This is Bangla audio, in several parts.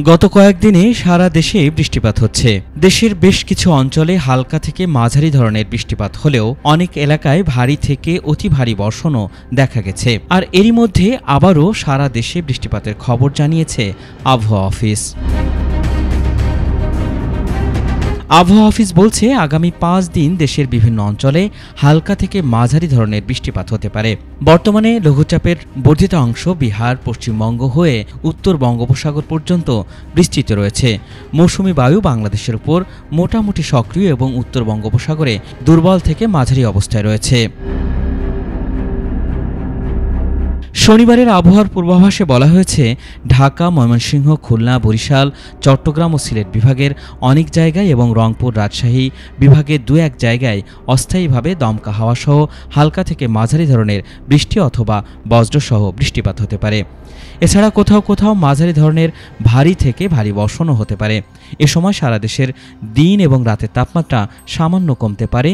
গত কয়েকদিনে সারা দেশে বৃষ্টিপাত হচ্ছে। দেশের বেশ কিছু অঞ্চলে হালকা থেকে মাঝারি ধরনের বৃষ্টিপাত হলেও অনেক এলাকায় ভারী থেকে অতি ভারী বর্ষণও দেখা গেছে। আর এরই মধ্যে আবারও সারা দেশে বৃষ্টিপাতের খবর জানিয়েছে আবহাওয়া অফিস। আবহাওয়া অফিস বলছে, আগামী 5 দিন দেশের বিভিন্ন অঞ্চলে হালকা থেকে মাঝারি ধরনের বৃষ্টিপাত হতে পারে। বর্তমানে লঘুচাপের বর্ধিত অংশ বিহার, পশ্চিমবঙ্গ হয়ে উত্তর বঙ্গোপসাগর পর্যন্ত বিস্তৃত রয়েছে। মৌসুমী বায়ু বাংলাদেশের উপর মোটামুটি সক্রিয় এবং উত্তর বঙ্গোপসাগরে দুর্বল থেকে মাঝারি অবস্থায় রয়েছে। শনিবারের আবহাওয়ার পূর্বাভাসে বলা হয়েছে, ঢাকা, ময়মনসিংহ, খুলনা, বরিশাল, চট্টগ্রাম ও সিলেট বিভাগের অনেক জায়গায় এবং রংপুর, রাজশাহী বিভাগের 2-1 জায়গায় অস্থায়ীভাবে দমকা হাওয়াসহ হালকা থেকে মাঝারি ধরনের বৃষ্টি অথবা বজ্রসহ বৃষ্টিপাত হতে পারে। এছাড়া কোথাও কোথাও মাঝারি ধরনের ভারী থেকে ভারী বর্ষণও হতে পারে। এ সময় সারা দেশের দিন এবং রাতের তাপমাত্রা সামান্য কমতে পারে।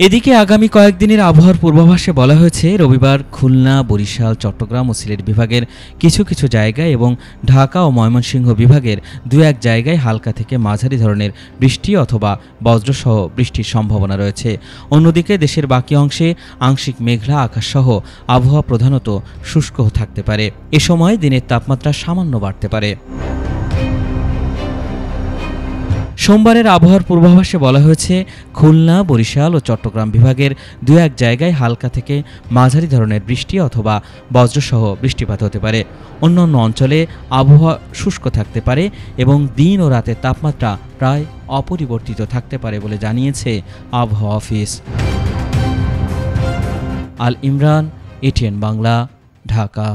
এদিকে আগামী কয়েকদিনের আবহাওয়ার পূর্বাভাসে বলা হয়েছে, রবিবার খুলনা, বরিশাল, চট্টগ্রাম ও সিলেট বিভাগের কিছু কিছু জায়গায় এবং ঢাকা ও ময়মনসিংহ বিভাগের 2-1 জায়গায় হালকা থেকে মাঝারি ধরনের বৃষ্টি অথবা বজ্রসহ বৃষ্টির সম্ভাবনা রয়েছে। অন্যদিকে দেশের বাকি অংশে আংশিক মেঘলা আকাশসহ আবহাওয়া প্রধানত শুষ্ক থাকতে পারে। এ সময় দিনের তাপমাত্রা সামান্য বাড়তে পারে। সোমবারের আবহাওয়ার পূর্বাভাসে বলা হয়েছে, খুলনা, বরিশাল ও চট্টগ্রাম বিভাগের 2-1 জায়গায় হালকা থেকে মাঝারি ধরনের বৃষ্টি অথবা বজ্রসহ বৃষ্টিপাত হতে পারে। অন্যান্য অঞ্চলে আবহাওয়া শুষ্ক থাকতে পারে এবং দিন ও রাতের তাপমাত্রা প্রায় অপরিবর্তিত থাকতে পারে বলে জানিয়েছে আবহাওয়া অফিস। আল ইমরান, এটিএন বাংলা, ঢাকা।